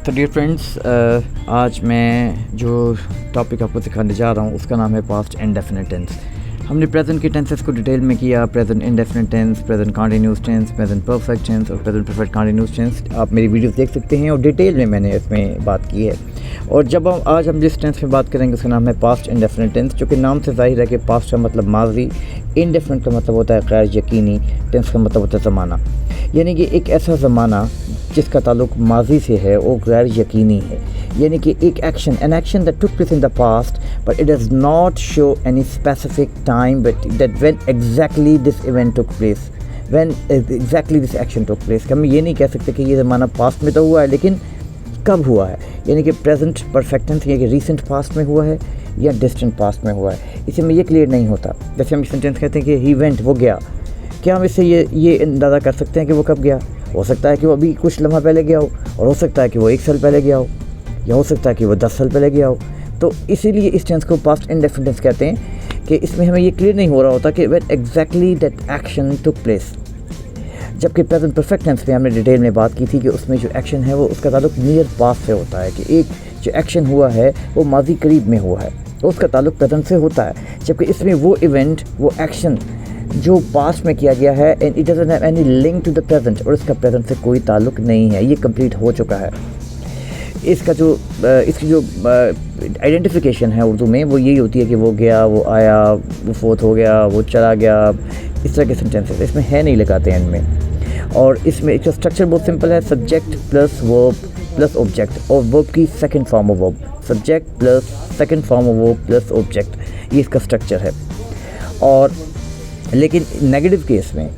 तो dear friends, आज मैं जो टॉपिक आपको सिखाने जा रहा हूँ उसका नाम है पास्ट इंडेफिनिट टेंस। हमने प्रेजेंट के टेंसेस को डिटेल में किया, present indefinite tense, present continuous tense, present perfect tense और प्रेजेंट परफेक्ट कंटीन्यूअस टेंस। आप मेरी वीडियोस देख सकते हैं और डिटेल में मैंने इसमें बात की है। और जब आज हम जिस टेंस में बात करेंगे उसका नाम है पास्ट इंडेफिनिट टेंस, जो कि नाम से जाहिर है कि पास्ट का मतलब माजी, इंडेफिनिट का मतलब होता है गैर यकीनी, टेंस का मतलब होता है ज़माना। यानी कि एक ऐसा ज़माना जिसका ताल्लुक माजी से है वो गैर यकीनी है। यानी कि एक action, an action that took place in the past but it does not show any specific time but that when exactly this event took place, when exactly this action took place. हम ये नहीं कह सकते कि ये ज़माना past में तो हुआ है, लेकिन कब हुआ है। यानी कि प्रेजेंट परफेक्ट टेंस यानी कि रिसेंट पास्ट में हुआ है या डिस्टेंट पास्ट में हुआ है, इसमें ये क्लियर नहीं होता। जैसे हम सेंटेंस कहते हैं कि ही वेंट, वो गया, क्या हम इससे ये अंदाज़ा कर सकते हैं कि वो कब गया? हो सकता है कि वो अभी कुछ लम्हा पहले गया हो, और हो सकता है कि वो 1 साल पहले गया हो, या हो सकता है कि वो 10 साल पहले गया हो। तो इसीलिए इस टेंस को पास्ट इंडेफिनिट टेंस कहते हैं कि इसमें हमें ये क्लियर नहीं हो रहा होता कि when exactly that action took place. जबकि प्रेजेंट परफेक्ट टेंस में हमने डिटेल में बात की थी कि उसमें जो एक्शन है वो उसका ताल्लुक नियर पास्ट से होता है, कि एक जो एक्शन हुआ है वो माजी करीब में हुआ है तो उसका ताल्लुक प्रेजेंट से होता है। जबकि इसमें वो इवेंट, वो एक्शन जो पास्ट में किया गया है and it doesn't have any link to the present, और इसका प्रेजेंट से कोई ताल्लुक नहीं है, ये कंप्लीट हो चुका है। इसकी जो आइडेंटिफिकेशन है उर्दू में वो यही होती है कि वो गया, वो आया, वो फोत हो गया, वो चला गया, इस तरह के सेंटेंसेस इसमें है नहीं लगाते हैं इनमें। और इसमें इसका स्ट्रक्चर बहुत सिंपल है, subject plus verb plus object, और वर्ब की second form of verb, subject plus second form of verb plus object, ये इसका स्ट्रक्चर है। और लेकिन नेगेटिव केस में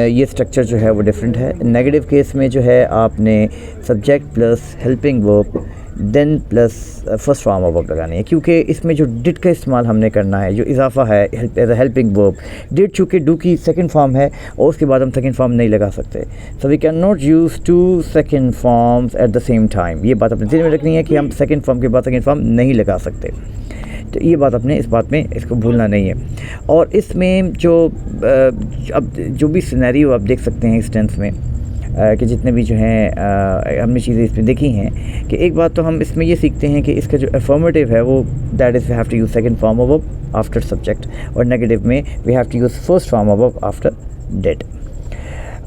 ये स्ट्रक्चर जो है वो डिफरेंट है। नेगेटिव केस में जो है आपने subject plus helping verb then plus first form of verb लगानी है, क्योंकि इसमें जो डिड का इस्तेमाल हमने करना है, जो इजाफा है as a helping verb. Did चूँकि डू की सेकंड फॉर्म है और उसके बाद हम सेकंड फॉर्म नहीं लगा सकते, so we can not use 2 second forms at the same time. ये बात अपने दिल में रखनी है कि हम सेकंड फॉर्म के बाद सेकंड फॉर्म नहीं लगा सकते। तो ये बात अपने इस बात में इसको भूलना नहीं है। और इसमें अब जो भी सिनेरियो आप देख सकते हैं इस टेंस में कि जितने भी जो हैं हमने चीज़ें इसमें देखी हैं, कि एक बात तो हम इसमें ये सीखते हैं कि इसका जो अफर्मेटिव है वो that is we have to use second form of verb after subject, और नेगेटिव में we have to use first form of verb after did.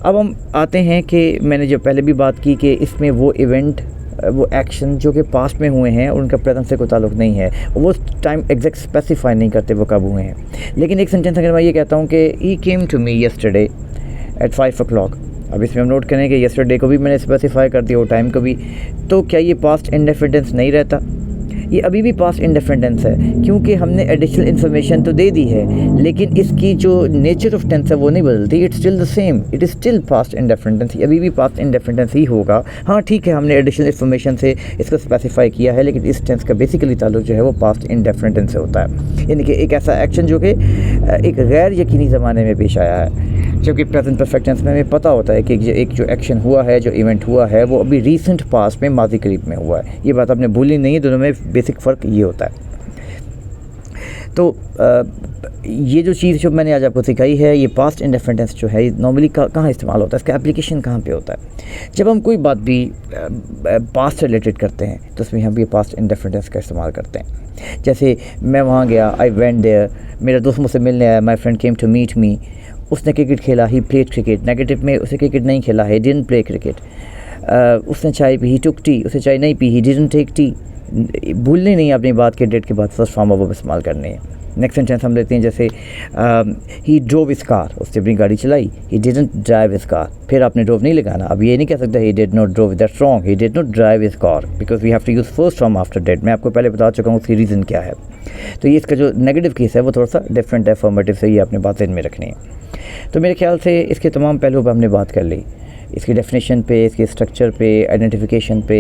अब हम आते हैं कि मैंने जो पहले भी बात की कि इसमें वो इवेंट, वो एक्शन जो कि पास्ट में हुए हैं उनका प्रेजेंट से कोई ताल्लुक नहीं है, वो टाइम एग्जैक्ट स्पेसिफाई नहीं करते वो कब हुए हैं। लेकिन एक सेंटेंस अगर मैं ये कहता हूँ कि he came to me yesterday at 5 o'clock, अब इसमें हम नोट करें कि येस्टरडे को भी मैंने स्पेसिफाई कर दिया, वो टाइम को भी, तो क्या ये पास्ट इंडेफिनिट टेंस नहीं रहता? ये अभी भी पास्ट इंडेफिनिट टेंस है, क्योंकि हमने एडिशनल इन्फॉर्मेशन तो दे दी है, लेकिन इसकी जो नेचर ऑफ टेंस है वो नहीं बदलती। It's still the same, it is still past indefinite tense, अभी भी पास्ट इंडेफिनिट टेंस ही होगा। हाँ ठीक है, हमने एडिशनल इन्फॉर्मेशन से इसको स्पेसिफाई किया है, लेकिन इस टेंस का बेसिकली ताल्लुक जो है वो पास्ट इंडेफिनिट टेंस से होता है। यानी कि एक ऐसा एक्शन जो कि एक गैर यकीनी ज़माने में पेश आया है, जबकि प्रेजेंट परफेक्ट टेंस में हमें पता होता है कि एक जो एक्शन हुआ है, जो इवेंट हुआ है, वो अभी रीसेंट पास्ट में माजी करीब में हुआ है। ये बात आपने भूलनी नहीं है, दोनों में बेसिक फ़र्क ये होता है। तो ये जो चीज़ जो मैंने आज आपको सिखाई है, ये पास्ट इंडेफिनिट टेंस जो है नॉर्मली कहाँ इस्तेमाल होता है, इसका एप्लीकेशन कहाँ पे होता है? जब हम कोई बात भी पास्ट से रिलेटेड करते हैं तो उसमें हम ये पास्ट इंडेफिनिट टेंस का इस्तेमाल करते हैं। जैसे मैं वहाँ गया, आई वेंट देयर, मेरा दोस्त मुझसे मिलने आया, my friend came to meet me, उसने क्रिकेट खेला, ही प्लेड क्रिकेट। नेगेटिव में उसे क्रिकेट नहीं खेला है, डिडंट प्ले क्रिकेट। उसने चाय पी, ही टुक टी, उसे चाय नहीं पी, ही डिडंट टेक टी। भूलनी नहीं अपनी बात के डेट के बाद फर्स्ट फॉर्म ऑफ वर्ब इस्तेमाल करने हैं। नेक्स्ट सेंटेंस हम लेते हैं, जैसे ही ड्रोव हिज कार, उसने अपनी गाड़ी चलाई, he didn't drive his car. फिर आपने ड्रोव नहीं लगाना, अब ये नहीं कह सकता he did not drove, that's wrong, he did not drive his car because we have to use first form after did. मैं आपको पहले बता चुका हूँ उसकी रीज़न क्या है। तो ये इसका जो नेगेटिव केस है वो थोड़ा सा डिफरेंट है अफर्मेटिव से, ये अपने बात में रखनी है। तो मेरे ख्याल से इसके तमाम पहलुओं पर हमने बात कर ली, इसकी डेफिनेशन पे, इसके स्ट्रक्चर पे, आइडेंटिफिकेशन पे,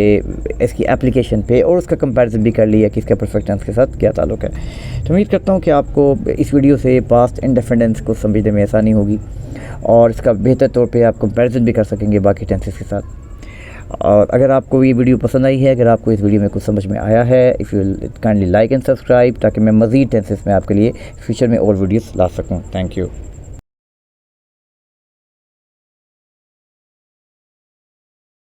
इसकी एप्लीकेशन पे, और उसका कंपैरिजन भी कर लिया कि इसका परफेक्ट टेंस के साथ क्या ताल्लुक है। तो उम्मीद करता हूँ कि आपको इस वीडियो से पास्ट इंडेफिनिट टेंस को समझने में आसानी होगी और इसका बेहतर तौर पे आप कंपैरिजन भी कर सकेंगे बाकी टेंसेस के साथ। और अगर आपको ये वीडियो पसंद आई है, अगर आपको इस वीडियो में कुछ समझ में आया है, if you kindly like and subscribe, ताकि मैं मज़ीद टेंसेस में आपके लिए फ्यूचर में और वीडियोस ला सकूं। Thank you.